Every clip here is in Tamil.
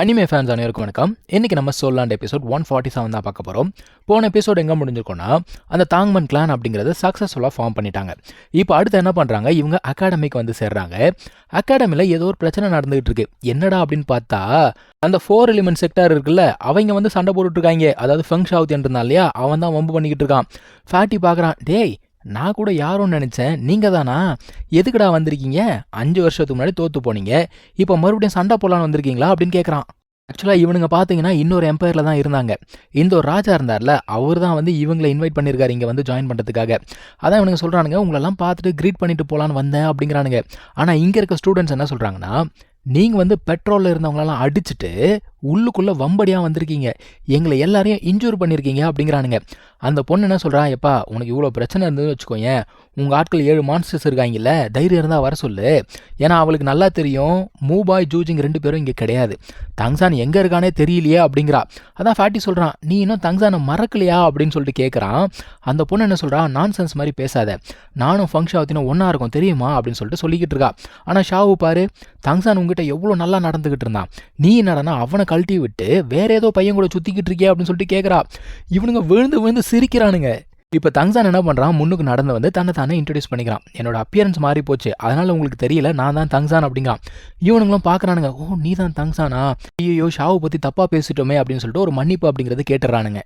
அனிமே ஃபேன்ஸ் அனைவருக்கும் வணக்கம். இன்னைக்கு நம்ம சோலாண்ட் எபிசோட் 147 தான் பார்க்க போகிறோம். போன எபிசோட் எங்கே முடிஞ்சிருக்கோன்னா, அந்த தாங்மன் கிளான் அப்படிங்கிறது சக்ஸஸ்ஃபுல்லாக ஃபார்ம் பண்ணிட்டாங்க. இப்போ அடுத்து என்ன பண்ணுறாங்க, இவங்க அகாடமிக்கு வந்து சேர்றாங்க. அகாடமியில் ஏதோ ஒரு பிரச்சனை நடந்துகிட்டு இருக்கு. என்னடா அப்படின்னு பார்த்தா, அந்த 4 எலிமெண்ட் செக்டார் இருக்குல்ல, அவங்க வந்து சண்டை போட்டுட்ருக்காங்க. அதாவது ஃபெங் ஷாவுத்தியன் இருந்தான் இல்லையா, அவன் தான் வம்பு பண்ணிக்கிட்டு இருக்கான். ஃபேட்டி பார்க்குறான், டேய் நான் கூட யாரோன்னு நினச்சேன், நீங்கள் தானா? எதுக்குடா வந்திருக்கீங்க? 5 வருஷத்துக்கு முன்னாடி தோற்று போனீங்க, இப்போ மறுபடியும் சண்டை போடலான்னு வந்திருக்கீங்களா அப்படின்னு கேட்குறான். ஆக்சுவலாக இவனுங்க பார்த்தீங்கன்னா இன்னொரு எம்பையரில் தான் இருந்தாங்க. இந்த ஒரு ராஜா இருந்தார்ல, அவர் தான் வந்து இவங்களை இன்வைட் பண்ணியிருக்காரு இங்கே வந்து ஜாயின் பண்ணுறதுக்காக. அதான் இவனுங்க சொல்கிறானுங்க, உங்களெல்லாம் பார்த்துட்டு க்ரீட் பண்ணிட்டு போகலான்னு வந்தேன் அப்படிங்கிறானுங்க. ஆனால் இங்கே இருக்க ஸ்டூடெண்ட்ஸ் என்ன சொல்கிறாங்கன்னா, நீங்கள் வந்து பெட்ரோலில் இருந்தவங்களெல்லாம் அடிச்சுட்டு உள்ளுக்குள்ளே வம்படியாக வந்திருக்கீங்க, எங்களை எல்லாரையும் இன்ஜூர் பண்ணியிருக்கீங்க அப்படிங்கிறானுங்க. அந்த பொண்ணு என்ன சொல்கிறா, எப்பா உனக்கு இவ்வளோ பிரச்சனை இருந்ததுன்னு வச்சுக்கோங்க, உங்கள் ஆட்கள் 7 மான்ஸ்டர்ஸ் இருக்காங்கல்ல, தைரியம் இருந்தால் வர சொல்லு. ஏன்னா அவளுக்கு நல்லா தெரியும், மூபாய் ஜூஜிங் 2 பேரும் இங்கே கிடையாது, தங்சான் எங்கே இருக்கானே தெரியலையே அப்படிங்கிறா. அதான் ஃபேட்டி சொல்கிறான், நீ இன்னும் தங்சானை மறக்கலையா அப்படின்னு சொல்லிட்டு கேட்குறான். அந்த பொண்ணு என்ன சொல்கிறா, நான்சென்ஸ் மாதிரி பேசாத, நானும் ஃபெங் ஷாவுத்தினும் ஒன்றா இருக்கும் தெரியுமா அப்படின்னு சொல்லிட்டு சொல்லிக்கிட்டு இருக்கா. ஆனால் ஷாவு பாரு, தங்சான் உங்ககிட்ட எவ்வளோ நல்லா நடந்துக்கிட்டு இருந்தான், நீ என்னடனா அவனை கழட்டி விட்டு வேற ஏதோ பையன் கூட சுற்றிக்கிட்டு இருக்கியா அப்படின்னு சொல்லிட்டு கேட்குறா. இவனுங்க விழுந்து விழுந்து சிரிக்கிறானுங்க. இப்போ தங்சான் என்ன பண்ணுறான், முன்னுக்கு நடந்து வந்து தன்னை தானே இன்ட்ரடியூஸ் பண்ணிக்கிறான். என்னோட அப்பியரன்ஸ் மாறி போச்சு, அதனால் உங்களுக்கு தெரியல, நான் தான் தங்சான் அப்படிங்கிறான். இவனுங்களும் பார்க்குறானுங்க, ஓ நீ தான் தங்சானா, ஐயோ ஷாவை பற்றி தப்பாக பேசிட்டோமே அப்படின்னு சொல்லிட்டு ஒரு மன்னிப்பு அப்படிங்கிறது கேட்டுறானுங்க.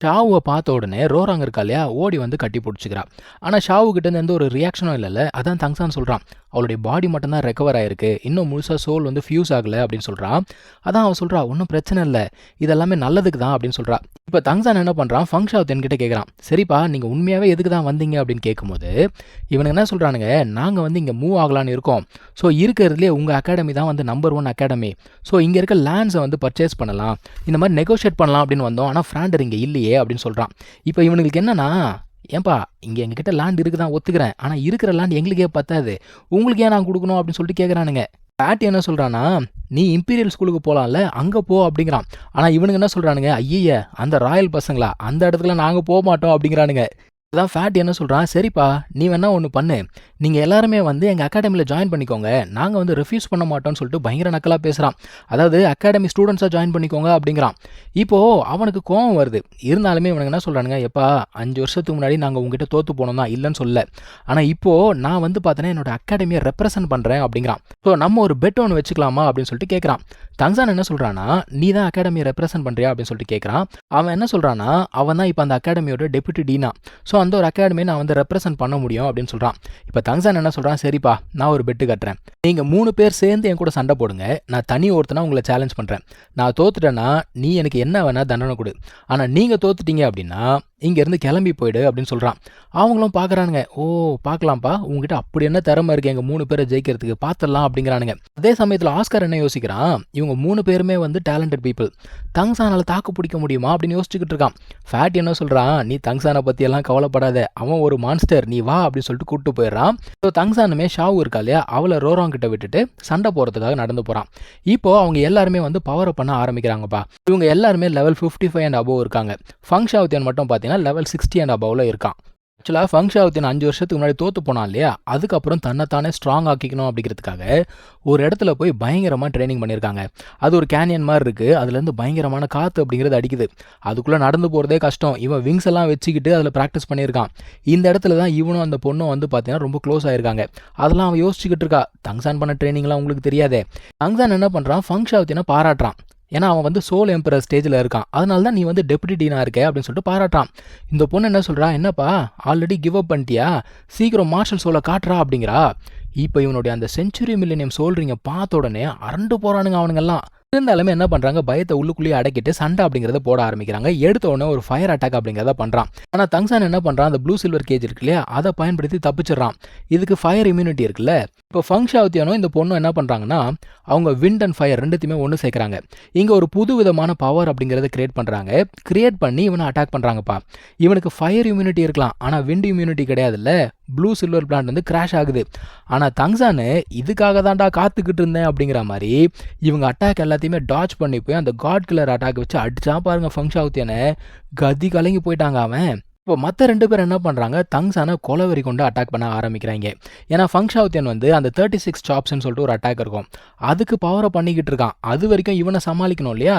ஷாவை பார்த்த உடனே ரோராங்க இருக்கா இல்லையா, ஓடி வந்து கட்டி பிடிச்சிக்கிறா. ஆனால் ஷாவு கிட்ட எந்த ஒரு ரியாக்ஷனும் இல்லைல்ல. அதான் தங்சான் சொல்கிறான், அவளுடைய பாடி மட்டும்தான் ரெக்கவர் ஆயிருக்கு, இன்னும் முழுசாக சோல் வந்து ஃபியூஸ் ஆகலை அப்படின்னு சொல்கிறான். அதான் அவன் சொல்கிறா, ஒன்றும் பிரச்சனை இல்லை, இதெல்லாமே நல்லதுக்கு தான் அப்படின்னு சொல்கிறா. இப்போ தங்சான் என்ன பண்ணுறான், ஃபெங் ஷாவுத்தியன் கிட்ட கேட்குறான், சரிப்பா நீங்கள் உண்மையாகவே எதுக்கு தான் வந்தீங்க அப்படின்னு கேட்கும்போது இவனுக்கு என்ன சொல்கிறானுங்க, நாங்கள் வந்து இங்கே மூவ் ஆகலான்னு இருக்கோம். ஸோ இருக்கிறதுலே உங்கள் அகாடமி தான் வந்து நம்பர் 1 அகாடமி. ஸோ இங்கே இருக்க லேண்ட்ஸை வந்து பர்ச்சேஸ் பண்ணலாம், இந்த மாதிரி நெகோஷியேட் பண்ணலாம் அப்படின்னு வந்தோம். ஆனால் ஃப்ராண்டர் இங்கே இல்லையே அப்படின்னு சொல்கிறான். இப்போ இவனுக்கு என்னன்னா, ஏன்பா இங்கே எங்ககிட்ட லேண்ட் இருக்குது தான் ஒத்துக்கிறேன், ஆனால் இருக்கிற லேண்ட் எங்களுக்கே பத்தாது, உங்களுக்கு ஏன் நான் கொடுக்கணும் அப்படின்னு சொல்லிட்டு கேட்குறானுங்க. பேட்டி என்ன சொல்கிறான்னா, நீ இம்பீரியல் ஸ்கூலுக்கு போகலாம்ல, அங்கே போ அப்படிங்கிறான். ஆனால் இவனுங்க என்ன சொல்கிறானுங்க, ஐய அந்த ராயல் பசங்களா, அந்த இடத்துல நாங்கள் போக மாட்டோம் அப்படிங்கிறானுங்க. அதான் ஃபேட் என்ன சொல்கிறான், சரிப்பா நீ வேணா ஒன்று பண்ணு, நீங்கள் எல்லாருமே வந்து எங்கள் அகாடமியில் ஜாயின் பண்ணிக்கோங்க, நாங்கள் வந்து ரெஃப்யூஸ் பண்ண மாட்டோம்னு சொல்லிட்டு பயங்கர நக்கலாக பேசுகிறான். அதாவது அகாடமி ஸ்டூடெண்ட்ஸாக ஜாயின் பண்ணிக்கோங்க அப்படிங்கிறான். இப்போது அவனுக்கு கோவம் வருது. இருந்தாலுமே இவனுக்கு என்ன சொல்கிறானுங்க, எப்பா 5 வருஷத்துக்கு முன்னாடி நாங்கள் உங்ககிட்ட தோற்று போனோம் தான், இல்லைன்னு சொல்ல, ஆனால் இப்போது நான் வந்து பார்த்தேன்னா என்னோட அகாடமியை ரெப்ரசென்ட் பண்ணுறேன் அப்படிங்கிறான். ஸோ நம்ம ஒரு பெட் ஒன்று வச்சுக்கலாமா அப்படின்னு சொல்லிட்டு கேட்குறான். தங்சான் என்ன சொல்கிறான்னா, நீ தான் அகாடமியை ரெப்ரசென்ட் பண்ணுறியா அப்படின்னு சொல்லிட்டு கேட்குறான். அவன் என்ன சொல்கிறான்னா, அவன் தான் இப்போ அந்த அகாடமியோட டெப்யூட்டி டீனா, ஸோ அந்த ஒரு அகாடமியை நான் வந்து ரெப்ரசென்ட் பண்ண முடியும் அப்படின்னு சொல்கிறான். இப்போ தங்சான் என்ன சொல்கிறான், சரிப்பா நான் ஒரு பெட்டு கட்டுறேன், நீங்கள் 3 பேர் சேர்ந்து என் கூட சண்டை போடுங்க, நான் தனி ஒருத்தனா உங்களை சேலஞ்ச் பண்ணுறேன், நான் தோத்துட்டேன்னா நீ எனக்கு என்ன வேணால் தண்டனை கொடு, ஆனால் நீங்கள் தோத்துட்டீங்க அப்படின்னா இங்கேருந்து கிளம்பி போயிடு அப்படின்னு சொல்கிறான். அவங்களும் பார்க்குறானுங்க, ஓ பார்க்கலாம்ப்பா, உங்ககிட்ட அப்படி என்ன திறமை இருக்குது எங்கள் 3 பேரை ஜெயிக்கிறதுக்கு, பார்த்துடலாம் அப்படிங்கிறானுங்க. அதே சமயத்தில் ஆஸ்கார் என்ன யோசிக்கிறான், இவங்க 3 பேருமே வந்து டேலண்டட் பீப்புள், தங்சானால் தாக்கு பிடிக்க முடியுமா அப்படின்னு யோசிச்சுக்கிட்டு இருக்கான். ஃபேட் என்ன சொல்கிறான், நீ தங்சானை பற்றியெல்லாம் கவலைப்படாத, அவன் ஒரு மான்ஸ்டர், நீ வா அப்படின்னு சொல்லிட்டு கூப்பிட்டு போயிடுறான். ஸோ தங்சானுமே ஷாவு இருக்கா இல்லையா, அவளை ரோராங் கிட்ட விட்டுட்டு சண்டை போகிறதுக்காக நடந்து போகிறான். இப்போ அவங்க எல்லாருமே வந்து பவர் பண்ண ஆரம்பிக்கிறாங்கப்பா. இவங்க எல்லாருமே லெவல் 55 அண்ட் அபோவ் இருக்காங்க. ஃபெங் ஷாவுத்தியன் மட்டும் பார்த்தீங்கன்னா லெவல் 60 அண்ட் அபவ்ல இருக்கான். ஆக்சுவலாக ஃபெங் ஷாவுத்தியன் 5 வருஷத்துக்கு முன்னாடி தோற்று போனான் இல்லையா, அதுக்கப்புறம் தன்னைத்தானே ஸ்ட்ராங் ஆக்கிக்கணும் அப்படிங்கிறதுக்காக ஒரு இடத்துல போய் பயங்கரமாக ட்ரைனிங் பண்ணியிருக்காங்க. அது ஒரு கேனியன் மாதிரி இருக்குது, அதுலேருந்து பயங்கரமான காற்று அப்படிங்கிறது அடிக்குது, அதுக்குள்ளே நடந்து போகிறதே கஷ்டம். இவன் விங்ஸ் எல்லாம் வச்சுக்கிட்டு அதில் ப்ராக்டிஸ் பண்ணியிருக்கான். இந்த இடத்துல தான் இவனும் அந்த பொண்ணும் வந்து பார்த்தீங்கன்னா ரொம்ப க்ளோஸ் ஆகிருக்காங்க. அதெல்லாம் அவன் யோசிச்சுக்கிட்டு இருக்கா. தங்சான் பண்ண ட்ரைனிங்லாம் உங்களுக்கு தெரியாதே. தங்சான் என்ன பண்ணுறான், ஃபெங் ஷாவுத்தியனை பாராட்டுறான். ஏன்னா அவன் வந்து சோல் எம்பரர் ஸ்டேஜில் இருக்கான், அதனால தான் நீ வந்து டெப்யூட்டி டீனாக இருக்க அப்படின்னு சொல்லிட்டு பாராட்டான். இந்த பொண்ணு என்ன சொல்கிறா, என்னப்பா ஆல்ரெடி கிவ் அப் பண்ணிட்டியா, சீக்கிரம் மார்ஷல் சோலை காட்டுறா அப்படிங்கிறா. இப்போ இவனுடைய அந்த செஞ்சுரி மில்லினியம் சோல்ரிங்க பார்த்த உடனே அரண்டு போகிறானுங்க அவனுங்கெல்லாம். இருந்தாலுமே என்ன பண்ணுறாங்க, பயத்தை உள்ளுக்குள்ளேயே அடக்கிட்டு சண்டை அப்படிங்கிறத போட ஆரம்பிக்கிறாங்க. எடுத்த உடனே ஒரு ஃபயர் அட்டாக் அப்படிங்கிறத பண்ணுறான். ஆனால் தங்சான் என்ன பண்ணுறான், அந்த ப்ளூ சில்வர் கேஜ் இருக்கு இல்லையா, அதை பயன்படுத்தி தப்பிச்சிடறான். இதுக்கு ஃபயர் இம்யூனிட்டி இருக்குல்ல. இப்போ ஃபெங் ஷாவுத்தியனும் இந்த பொண்ணும் என்ன பண்ணுறாங்கன்னா, அவங்க விண்ட் அண்ட் ஃபயர் ரெண்டுத்தையுமே ஒன்று சேர்க்குறாங்க. இங்கே ஒரு புது விதமான பவர் அப்படிங்கிறத கிரியேட் பண்ணுறாங்க. கிரியேட் பண்ணி இவனை அட்டாக் பண்ணுறாங்கப்பா. இவனுக்கு ஃபயர் இம்யூனிட்டி இருக்கலாம், ஆனால் விண்ட் இம்யூனிட்டி கிடையாதுல்ல. ப்ளூ சில்வர் பிளான்ட் வந்து கிராஷ் ஆகுது. ஆனால் தங்சானு இதுக்காக தான்டா காத்துக்கிட்டு இருந்தேன் அப்படிங்கிற மாதிரி இவங்க அட்டாக் எல்லாத்தையுமே டாச் பண்ணி போய் அந்த காட் கில்லர் அட்டாக் வச்சு அடிச்சா பாருங்க ஃபெங் ஷாவுத்தியனை. கதி கலங்கி போயிட்டாங்க அவன். இப்போ மற்ற 2 பேர் என்ன பண்ணுறாங்க, தங்ஸானை கொலவெறி கொண்டு அட்டாக் பண்ண ஆரம்பிக்கிறாங்க. ஏன்னா ஃபங் ஷாவுத்தியன் வந்து அந்த 36 சாப்ஸ்ன்னு சொல்லிட்டு ஒரு அட்டாக் இருக்கும். அதுக்கு பவரை பண்ணிக்கிட்டு இருக்கான். அது வரைக்கும் இவனை சமாளிக்கணும் இல்லையா?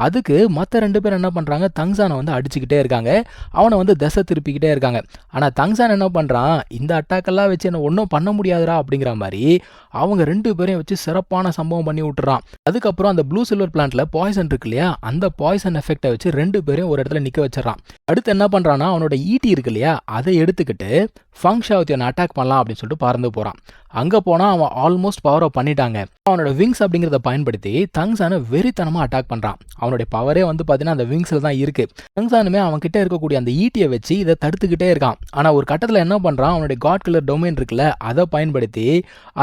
அதுக்கு மற்ற 2 பேர் என்ன பண்ணுறாங்க, தங்ஸானை வந்து அடிச்சுக்கிட்டே இருக்காங்க. அவனை வந்து திசை திருப்பிக்கிட்டே இருக்காங்க. ஆனால் தங்ஸான் என்ன பண்ணுறான், இந்த அட்டாக்கெல்லாம் வச்சு என்ன ஒன்றும் பண்ண முடியாதுடா அப்படிங்கிற மாதிரி அவங்க 2 பேரையும் வச்சு சிறப்பான சம்பவம் பண்ணி விட்டுறான். அதுக்கப்புறம் அந்த ப்ளூ சில்வர் பிளான்ட்ல பாய்சன் இருக்கு இல்லையா, அந்த பாய்சன் எஃபெக்டை வச்சு 2 பேரையும் ஒரு இடத்துல நிற்க வச்சிடறான். அடுத்து என்ன பண்ணுறான்னா, அவனோட ஈட்டி இருக்கு இல்லையா, அதை எடுத்துக்கிட்டு ஃபங் ஷாவுத்தியனை அட்டாக் பண்ணலாம் அப்படின்னு சொல்லிட்டு பறந்து போகிறான். அங்கே போனால் அவன் ஆல்மோஸ்ட் பவரை பண்ணிட்டாங்க. அவனோட விங்ஸ் அப்படிங்கிறத பயன்படுத்தி தங்ஸானை வெறித்தனமாக அட்டாக் பண்ணுறான். அவனுடைய பவரே வந்து பார்த்தீங்கன்னா அந்த விங்ஸில் தான் இருக்குது. தங்ஸானுமே அவன் கிட்ட இருக்கக்கூடிய அந்த ஈட்டியை வச்சு இதை தடுத்துக்கிட்டே இருக்கான். ஆனால் ஒரு கட்டத்தில் என்ன பண்ணுறான், அவனுடைய காட் கில்லர் டொமைன் இருக்குல்ல, அதை பயன்படுத்தி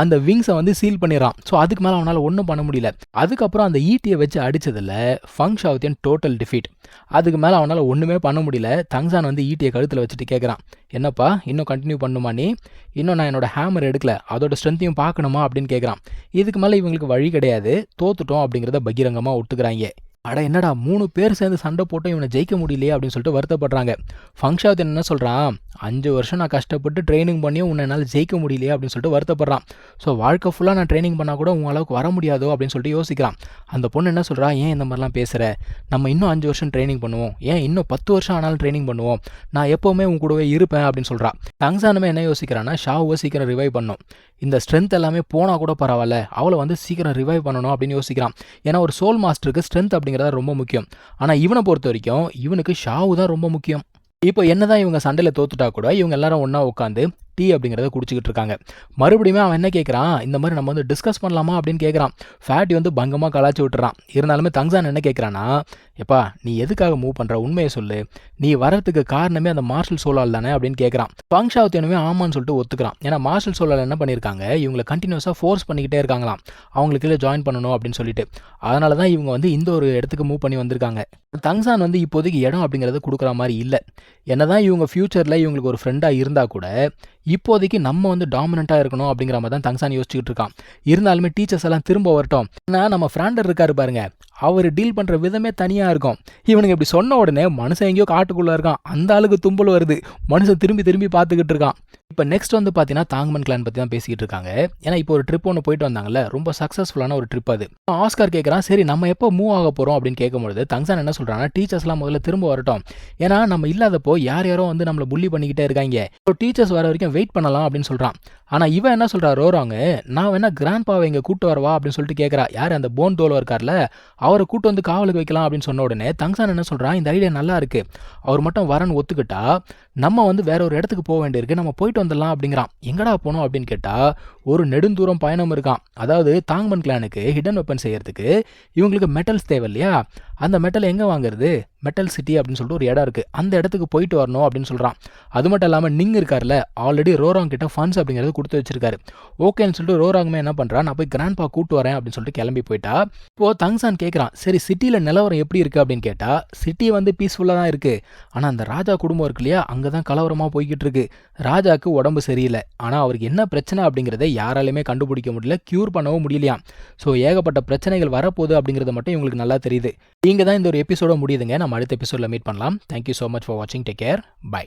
அந்த விங்ஸை வந்து சீல் பண்ணிடுறான். ஸோ அதுக்கு மேலே அவனால் ஒன்றும் பண்ண முடியல. அதுக்கப்புறம் அந்த ஈட்டியை வச்சு அடித்ததில் ஃபங் ஷாவுத்தியன் டோட்டல் டிஃபீட். அதுக்கு மேலே அவனால் ஒன்றுமே பண்ண முடியல. தங்ஸான் வந்து ஈட்டியை கழுத்தில் வச்சுட்டு கேட்குறான், என்னப்பா இன்னும் கண்டினியூ பண்ணுமா நீ? இன்னும் நான் என்னோட ஹேமர் எடுக்கல, அதோட ஸ்ட்ரென்த்தையும் பார்க்கணுமா அப்படின்னு கேட்குறான். இதுக்கு மேலே இவங்களுக்கு வழி கிடையாது, தோத்துட்டோம் அப்படிங்கிறத பகிரங்கமாக ஒத்துக்கிறாங்க. அட என்னடா 3 பேர் சேர்ந்து சண்டை போட்டு இவனை ஜெயிக்க முடியலையே அப்படின்னு சொல்லிட்டு வருத்தப்படுறாங்க. ஃபங் ஷாவுத்தியன் என்ன சொல்கிறான், 5 வருஷம் நான் கஷ்டப்பட்டு ட்ரைனிங் பண்ணியும் உன்னை என்னால் ஜெயிக்க முடியலையே அப்படின்னு சொல்லிட்டு வருத்தப்படுறான். ஸோ வாழ்க்கை ஃபுல்லாக நான் ட்ரைனிங் பண்ணால் கூட உன் அளவுக்கு வர முடியாதோ அப்படின்னு சொல்லிட்டு யோசிக்கிறான். அந்த பொண்ணு என்ன சொல்கிறா, ஏன் இந்த மாதிரிலாம் பேசுகிற, நம்ம இன்னும் 5 வருஷம் ட்ரைனிங் பண்ணுவோம், ஏன் இன்னும் 10 வருஷம் ஆனாலும் ட்ரைனிங் பண்ணுவோம், நான் எப்போவுமே உன் கூடவே இருப்பேன் அப்படின்னு சொல்கிறா. தங்ஸானுமே என்ன யோசிக்கிறான்னா, ஷாவை சீக்கிரம் ரிவைவ் பண்ணும், இந்த ஸ்ட்ரென்த் எல்லாமே போனால் கூட பரவாயில்ல, அவளை வந்து சீக்கிரம் ரிவைவ் பண்ணணும் அப்படின்னு யோசிக்கிறான். ஏன்னா ஒரு சோல் மாஸ்டருக்கு ஸ்ட்ரென்த் அப்படிங்கிறத ரொம்ப முக்கியம். ஆனால் இவனை பொறுத்த வரைக்கும் இவனுக்கு ஷாவு தான் ரொம்ப முக்கியம். இப்போ என்னதான் இவங்க சண்டையில் தோத்துட்டா கூட இவங்க எல்லாரும் ஒன்றா உட்காந்து டீ அப்படிங்கிறத குடிச்சிக்கிட்டு இருக்காங்க. மறுபடியுமே அவன் என்ன கேட்குறான், இந்த மாதிரி நம்ம வந்து டிஸ்கஸ் பண்ணலாமா அப்படின்னு கேட்குறான். ஃபேட்டி வந்து பங்கமாக கலாச்சி விட்டுறான். இருந்தாலுமே தங்ஸான் என்ன கேட்குறான்னா, எப்பா நீ எதுக்காக மூவ் பண்ணுற, உண்மையை சொல்லு, நீ வரத்துக்கு காரணமே அந்த மார்ஷல் சோலால் தானே அப்படின்னு கேட்குறான். ஃபங் ஷாவுத்தியனுமே ஆமான்னு சொல்லிட்டு ஒத்துக்கிறான். ஏன்னா மார்ஷல் சோலால் என்ன பண்ணியிருக்காங்க, இவங்களை கண்டினியூஸாக ஃபோர்ஸ் பண்ணிக்கிட்டே இருக்காங்களாம், அவங்களுக்கு கீழே ஜாயின் பண்ணணும் அப்படின்னு சொல்லிட்டு. அதனால தான் இவங்க வந்து இந்த ஒரு இடத்துக்கு மூவ் பண்ணி வந்திருக்காங்க. தங்ஸான் வந்து இப்போதைக்கு இடம் அப்படிங்கிறத கொடுக்குற மாதிரி இல்லை. என்னதான் இவங்க ஃபியூச்சரில் இவங்களுக்கு ஒரு ஃப்ரெண்டாக இருந்தால் கூட இப்போதைக்கு நம்ம வந்து டாமினண்ட்டாக இருக்கணும் அப்படிங்கிற மாதிரி தான் தங்ஸான் யோசிச்சுக்கிட்டு இருக்கான். இருந்தாலுமே டீச்சர்ஸ் எல்லாம் திரும்ப வரட்டும். ஆனால் நம்ம ஃப்ராண்டர் இருக்காரு பாருங்க, அவர் டீல் பண்ணுற விதமே தனியாக இருக்கும். இவனுக்கு இப்படி சொன்ன உடனே மனுஷன் எங்கேயோ காட்டுக்குள்ளே இருக்கான், அந்த ஆளுக்கு தும்பல் வருது, மனுஷன் திரும்பி திரும்பி பார்த்துக்கிட்டு இருக்கான். இப்போ நெக்ஸ்ட் வந்து பார்த்தீங்கன்னா தாங்மன் கிளான் பற்றி தான் பேசிக்கிட்டு இருக்காங்க. ஏன்னா இப்போ ஒரு ட்ரிப் ஒன்று போயிட்டு வந்தாங்கல்ல, ரொம்ப சக்ஸஸ்ஃபுல்லான ஒரு ட்ரிப் அது. ஆஸ்கார் கேட்குறான், சரி நம்ம எப்போ மூவ் ஆக போகிறோம் அப்படின்னு கேட்கும்பொழுது தங்ஸான் என்ன சொல்கிறாங்கன்னா, டீச்சர்ஸ்லாம் முதல்ல திரும்ப வரட்டும், ஏன்னா நம்ம இல்லாதப்போ யார் யாரோ வந்து நம்மளை புள்ளி பண்ணிக்கிட்டே இருக்காங்க, இப்போ டீச்சர்ஸ் வர வரைக்கும் வெயிட் பண்ணலாம் அப்படின்னு சொல்கிறான். ஆனால் இவன் என்ன சொல்கிறா, ரோராங்க நான் வேணா கிராண்ட் பாவை இங்கே கூட்டு வரவா அப்படின்னு சொல்லிட்டு கேட்குறா. யார் அந்த போன் தோல் இருக்கார்ல, அவரை கூட்டு வந்து காவலுக்கு வைக்கலாம் அப்படின்னு சொன்ன உடனே தங்ஸான் என்ன சொல்கிறான், இந்த ஐடியா நல்லா இருக்குது, அவர் மட்டும் வரன்னு ஒத்துக்கிட்டா நம்ம வந்து வேற ஒரு இடத்துக்கு போக வேண்டியிருக்கு, நம்ம போயிட்டு வந்துடலாம் அப்படிங்கிறான். எங்கடா போனோம் அப்படின்னு கேட்டால் ஒரு நெடுந்தூரம் பயணம் இருக்கான். அதாவது தாங்மன் கிளானுக்கு ஹிடன் வெப்பன் செய்யறதுக்கு இவங்களுக்கு மெட்டல்ஸ் தேவை இல்லையா, அந்த மெட்டல் எங்கே வாங்குறது, மெட்டல் சிட்டி அப்படின்னு சொல்லிட்டு ஒரு இடம் இருக்குது, அந்த இடத்துக்கு போயிட்டு வரணும் அப்படின்னு சொல்கிறான். அது மட்டும் இல்லாமல் நிங் இருக்கார்ல, ஆல்ரெடி ரோராங் கிட்ட ஃபண்ட்ஸ் அப்படிங்கிறது கொடுத்து வச்சிருக்காரு. ஓகேன்னு சொல்லிட்டு ரோராங்குமே என்ன பண்ணுறான், நான் போய் கிராண்ட்பா கூட்டு வரேன் அப்படின்னு சொல்லிட்டு கிளம்பி போயிட்டா. இப்போது தங்ஸான் கேட்குறான், சரி சிட்டியில் நிலவரம் எப்படி இருக்குது அப்படின்னு கேட்டால் சிட்டி வந்து பீஸ்ஃபுல்லாக தான் இருக்குது, ஆனால் அந்த ராஜா குடும்பம் இருக்கு இல்லையா, அங்கே தான் கலவரமாக போய்கிட்டு இருக்கு. ராஜாவுக்கு உடம்பு சரியில்லை, ஆனால் அவருக்கு என்ன பிரச்சனை அப்படிங்கிறத யாராலையுமே கண்டுபிடிக்க முடியல, க்யூர் பண்ணவும் முடியலையா. ஸோ ஏகப்பட்ட பிரச்சனைகள் வரப்போகுது அப்படிங்கிறது மட்டும் இவங்களுக்கு நல்லா தெரியுது. இங்கே தான் இந்த ஒரு எபிசோட முடியுதுங்க. நம்ம அடுத்த எபிசோடில் மீட் பண்ணலாம். தேங்க்யூ ஸோ மச் ஃபார் வாட்சிங். Take care. பை.